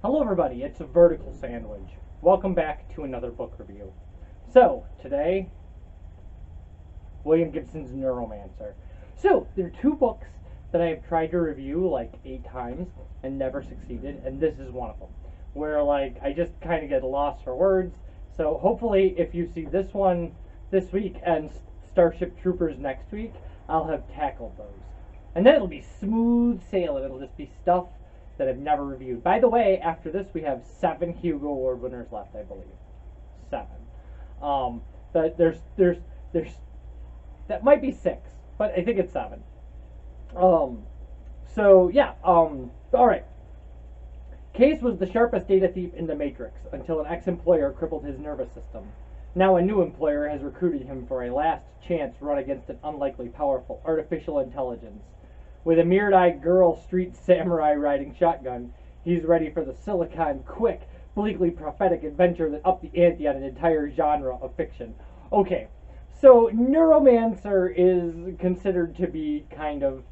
Hello everybody, it's a Vertical Sandwich. Welcome back to another book review. So, today, William Gibson's Neuromancer. So, there are two books that I have tried to review like 8 times and never succeeded, and this is one of them. Where I just kind of get lost for words. So hopefully if you see this one this week and Starship Troopers next week, I'll have tackled those. And then it'll be smooth sailing. It'll just be stuff that I've never reviewed. By the way, after this, we have 7 Hugo Award winners left, I believe. 7. But there's that might be 6, but I think it's 7. So yeah. All right. Case was the sharpest data thief in the Matrix until an ex-employer crippled his nervous system. Now a new employer has recruited him for a last chance run against an unlikely powerful artificial intelligence. With a mirrored-eyed girl street samurai riding shotgun, he's ready for the silicon, quick, bleakly prophetic adventure that upped the ante on an entire genre of fiction. Okay, so Neuromancer is considered to be kind of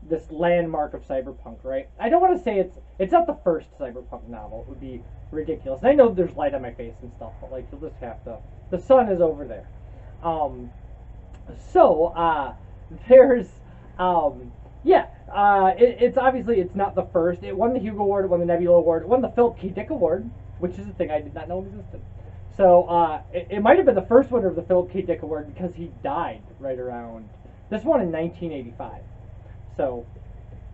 this landmark of cyberpunk, right? I don't want to say it's not the first cyberpunk novel. It would be ridiculous. And I know there's light on my face and stuff, but you'll just have to. The sun is over there. There's it's obviously it's not the first. It won the Hugo Award, it won the Nebula Award, it won the Philip K. Dick Award, which is a thing I did not know existed. So it might have been the first winner of the Philip K. Dick Award because he died right around this one in 1985. So,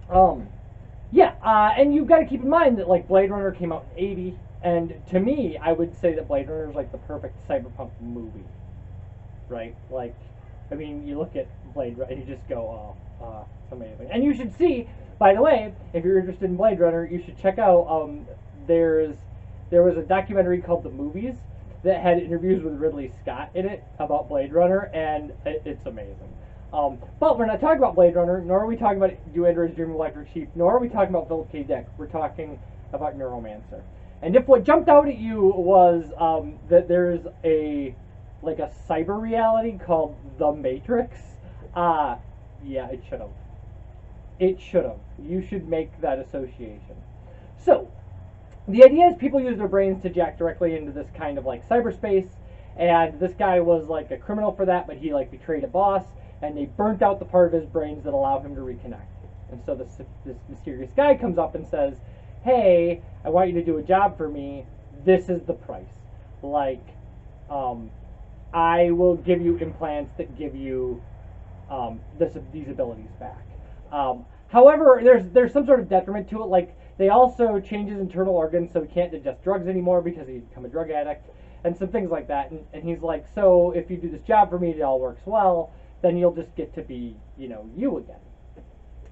and you've got to keep in mind that Blade Runner came out in 80, and to me, I would say that Blade Runner is the perfect cyberpunk movie, right? You look at Blade Runner and you just go, oh, it's amazing. And you should see, by the way, if you're interested in Blade Runner, you should check out, there was a documentary called The Movies that had interviews with Ridley Scott in it about Blade Runner, and it's amazing. But we're not talking about Blade Runner, nor are we talking about Do Androids Dream of Electric Sheep, nor are we talking about Philip K. Dick. We're talking about Neuromancer. And if what jumped out at you was that there's a cyber reality called The Matrix, yeah, it should have. It should have. You should make that association. So, the idea is people use their brains to jack directly into this kind of cyberspace, and this guy was a criminal for that, but he betrayed a boss, and they burnt out the part of his brains that allow him to reconnect. And so this mysterious guy comes up and says, hey, I want you to do a job for me. This is the price. I will give you implants that give you these abilities back. However, there's some sort of detriment to it. They also change his internal organs so he can't digest drugs anymore because he's become a drug addict, and some things like that. And he's like, so if you do this job for me, it all works well, then you'll just get to be, you again.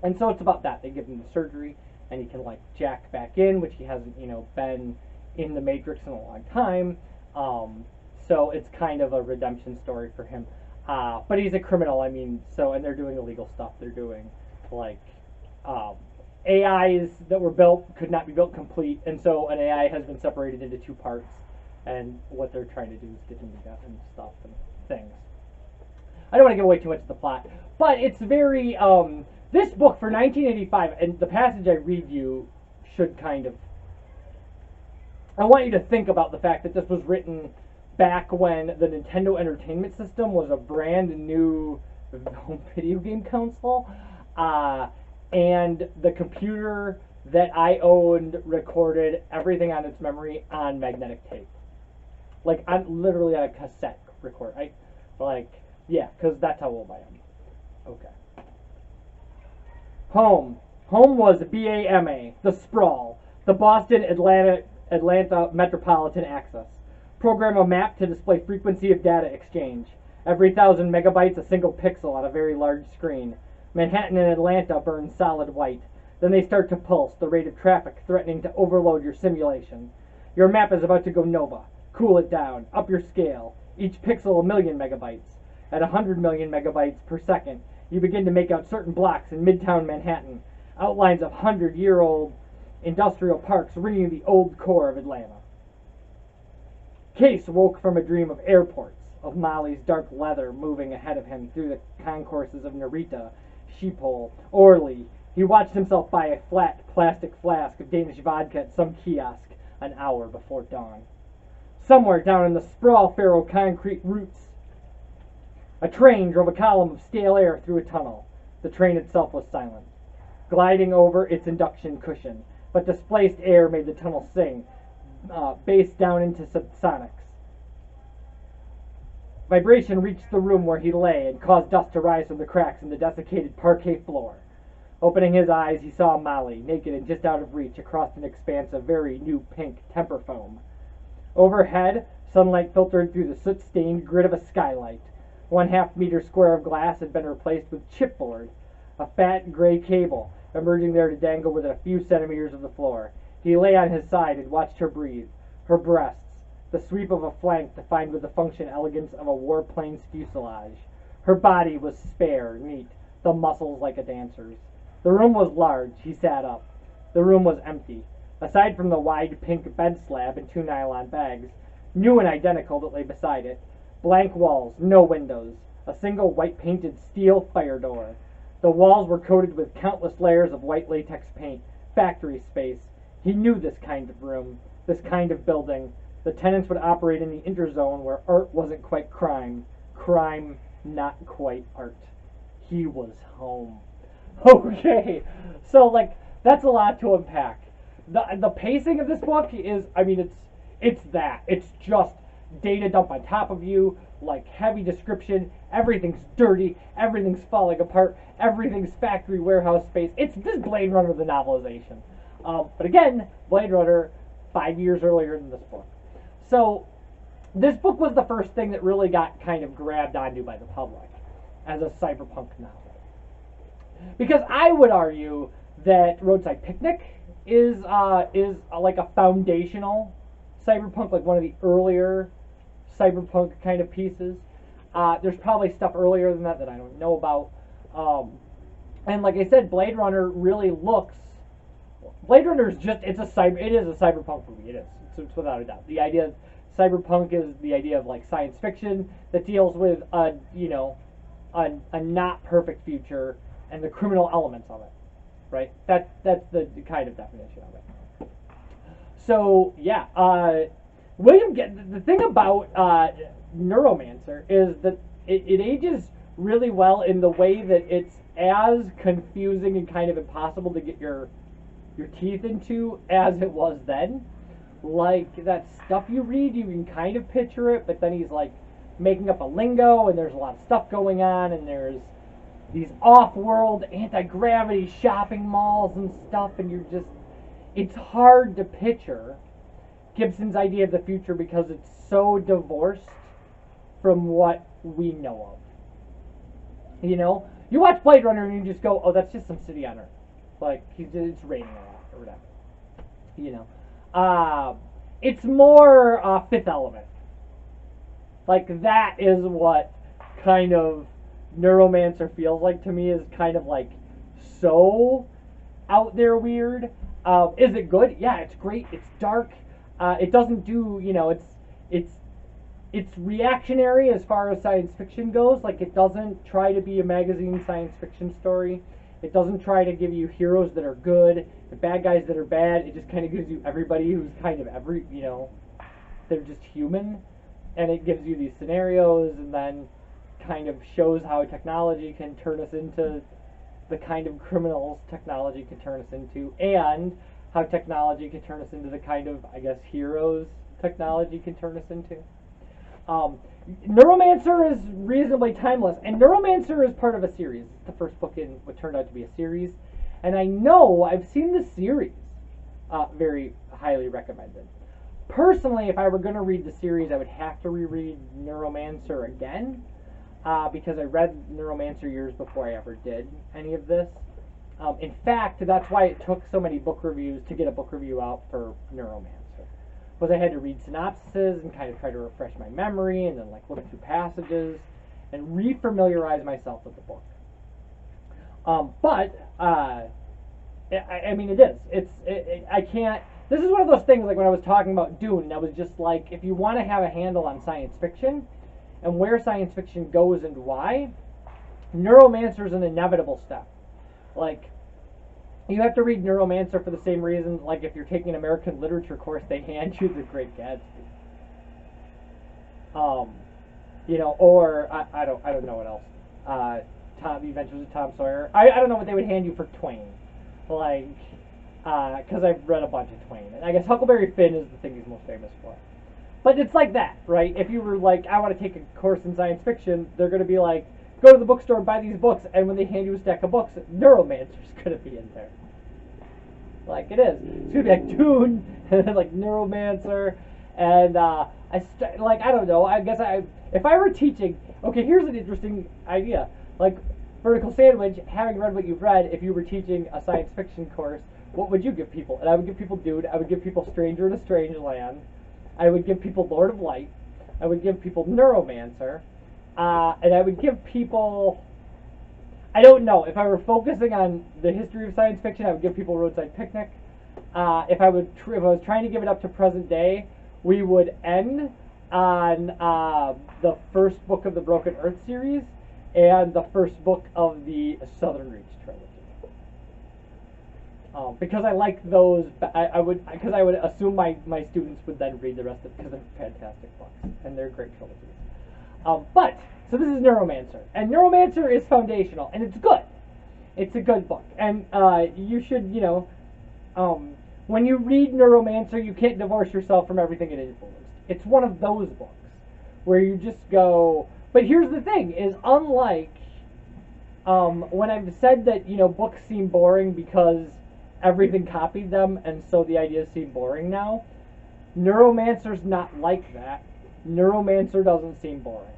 And so it's about that. They give him the surgery, and he can jack back in, which he hasn't, been in the Matrix in a long time. So it's kind of a redemption story for him. But he's a criminal, and they're doing illegal stuff. They're doing, AIs that were built could not be built complete, and so an AI has been separated into 2 parts, and what they're trying to do is get them together and stuff and things. I don't want to give away too much of the plot, but it's very, this book for 1985, and the passage I read you should I want you to think about the fact that this was written back when the Nintendo Entertainment System was a brand new home video game console, and the computer that I owned recorded everything on its memory on magnetic tape. Literally on a cassette record. Yeah, because that's how old I am. Okay. Home. Home was BAMA, the sprawl, the Boston Atlanta Metropolitan Axis. Program a map to display frequency of data exchange. Every 1,000 megabytes, a single pixel on a very large screen. Manhattan and Atlanta burn solid white. Then they start to pulse, the rate of traffic threatening to overload your simulation. Your map is about to go nova. Cool it down. Up your scale. Each pixel 1,000,000 megabytes. At 100 million megabytes per second, you begin to make out certain blocks in Midtown Manhattan. Outlines of 100-year-old industrial parks ringing the old core of Atlanta. Case woke from a dream of airports, of Molly's dark leather moving ahead of him through the concourses of Narita, Schiphol, Orly, He watched himself buy a flat plastic flask of Danish vodka at some kiosk an hour before dawn. Somewhere down in the sprawl ferro-concrete roots, a train drove a column of stale air through a tunnel. The train itself was silent, gliding over its induction cushion, but displaced air made the tunnel sing, bass down into subsonics. Vibration reached the room where he lay and caused dust to rise from the cracks in the desiccated parquet floor. Opening his eyes, he saw Molly, naked and just out of reach, across an expanse of very new pink temper foam. Overhead, sunlight filtered through the soot-stained grid of a skylight. 1/2 meter square of glass had been replaced with chipboard, a fat gray cable emerging there to dangle within a few centimeters of the floor. He lay on his side and watched her breathe, her breasts, the sweep of a flank defined with the function elegance of a warplane's fuselage. Her body was spare, neat, the muscles like a dancer's. The room was large. He sat up. The room was empty. Aside from the wide pink bed slab and 2 nylon bags, new and identical, that lay beside it, blank walls, no windows, a single white-painted steel fire door. The walls were coated with countless layers of white latex paint, factory space. He knew this kind of room, this kind of building. The tenants would operate in the interzone where art wasn't quite crime, crime not quite art. He was home. Okay, so like that's a lot to unpack. The pacing of this book is, I mean, it's just data dump on top of you, like heavy description. Everything's dirty, everything's falling apart, everything's factory warehouse space. It's this Blade Runner the novelization, but again, Blade Runner 5 years earlier than this book. So this book was the first thing that really got kind of grabbed onto by the public as a cyberpunk novel. Because I would argue that Roadside Picnic is like a foundational cyberpunk, like one of the earlier cyberpunk kind of pieces. There's probably stuff earlier than that I don't know about. And like I said, Blade Runner really looks. Blade Runner is just it is a cyberpunk movie. It is. It's without a doubt. The idea of cyberpunk is the idea of like science fiction that deals with a not perfect future and the criminal elements of it, right? That's the kind of definition of it. So yeah, the thing about Neuromancer is that it ages really well in the way that it's as confusing and kind of impossible to get your teeth into as it was then. Like that stuff you read, you can kind of picture it, but then he's like making up a lingo, and there's a lot of stuff going on, and there's these off-world anti-gravity shopping malls and stuff, and it's hard to picture Gibson's idea of the future because it's so divorced from what we know of. You know, you watch Blade Runner and you just go, oh, that's just some city on Earth. Like, it's raining a lot or whatever. You know, it's more Fifth Element. Like, that is what kind of Neuromancer feels like to me, is kind of like so out there weird. Is it good? Yeah, it's great. It's dark. It doesn't do, you know, it's reactionary as far as science fiction goes. Like, it doesn't try to be a magazine science fiction story. It doesn't try to give you heroes that are good, the bad guys that are bad. It just kind of gives you everybody who's kind of you know, they're just human. And it gives you these scenarios, and then kind of shows how technology can turn us into the kind of criminals technology can turn us into, and how technology can turn us into the kind of, I guess, heroes technology can turn us into. Neuromancer is reasonably timeless, and Neuromancer is part of a series. It's the first book in what turned out to be a series, and I know I've seen the series very highly recommended. Personally, if I were going to read the series, I would have to reread Neuromancer again, because I read Neuromancer years before I ever did any of this. In fact, that's why it took so many book reviews to get a book review out for Neuromancer. Was I had to read synopsises and kind of try to refresh my memory, and then like look through passages and refamiliarize myself with the book. I mean, it is. I can't. This is one of those things, like when I was talking about Dune, that was just like, if you want to have a handle on science fiction and where science fiction goes and why, Neuromancer is an inevitable step. Like, You have to read Neuromancer for the same reason, like if you're taking an American literature course, they hand you The Great Gatsby. You know, or I don't know what else. The Adventures of Tom Sawyer. I don't know what they would hand you for Twain, like, because I've read a bunch of Twain, and I guess Huckleberry Finn is the thing he's most famous for. But it's like that, right? If you were like, I want to take a course in science fiction, they're going to be like, go to the bookstore and buy these books, and when they hand you a stack of books, Neuromancer's going to be in there. Like it is. It's going to be like Dune, and then like Neuromancer, and like, I don't know, I guess if I were teaching, okay, here's an interesting idea. Like, Vertical Sandwich, having read what you've read, if you were teaching a science fiction course, what would you give people? And I would give people Dune, I would give people Stranger in a Strange Land, I would give people Lord of Light, I would give people Neuromancer, and I would give people, I don't know, if I were focusing on the history of science fiction, I would give people Roadside Picnic. If I was trying to give it up to present day, we would end on the first book of the Broken Earth series and the first book of the Southern Reach trilogy. Because I like those, I would assume my students would then read the rest of it because they're fantastic books and they're great trilogies. So this is Neuromancer, and Neuromancer is foundational, and it's good. It's a good book, and you should, you know, when you read Neuromancer, you can't divorce yourself from everything it influenced. It's one of those books where you just go. But here's the thing: is unlike when I've said that, you know, books seem boring because everything copied them, and so the ideas seem boring now. Neuromancer's not like that. Neuromancer doesn't seem boring.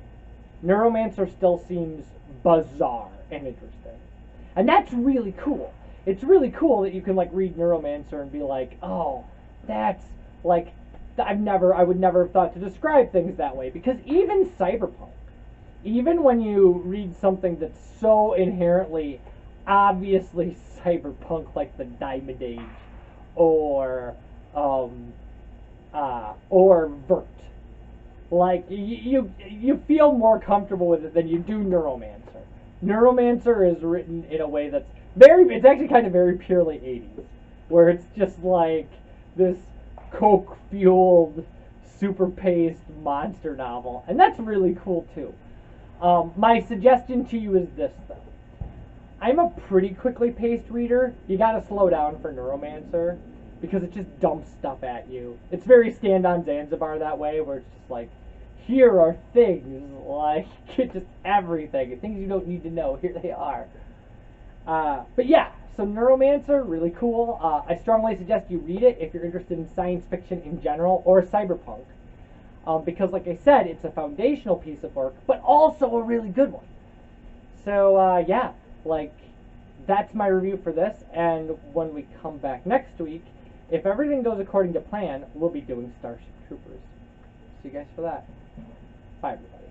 Neuromancer still seems bizarre and interesting, and that's really cool. It's really cool that you can like read Neuromancer and be like, oh, that's like, I would never have thought to describe things that way, because even cyberpunk, even when you read something that's so inherently, obviously cyberpunk, like the Diamond Age, or Vert, like you feel more comfortable with it than you do Neuromancer. Neuromancer is written in a way that's it's actually kind of very purely 80s, where it's just like this coke-fueled, super-paced monster novel, and that's really cool too. My suggestion to you is this, though. I'm a pretty quickly paced reader. You gotta slow down for Neuromancer, because it just dumps stuff at you. It's very Stand on Zanzibar that way, where it's just like, here are things, like, just everything, things you don't need to know, here they are. But yeah, so Neuromancer, really cool. I strongly suggest you read it if you're interested in science fiction in general, or cyberpunk. Because like I said, it's a foundational piece of work, but also a really good one. So yeah, like, that's my review for this, and when we come back next week, if everything goes according to plan, we'll be doing Starship Troopers. See you guys for that. Bye, everybody.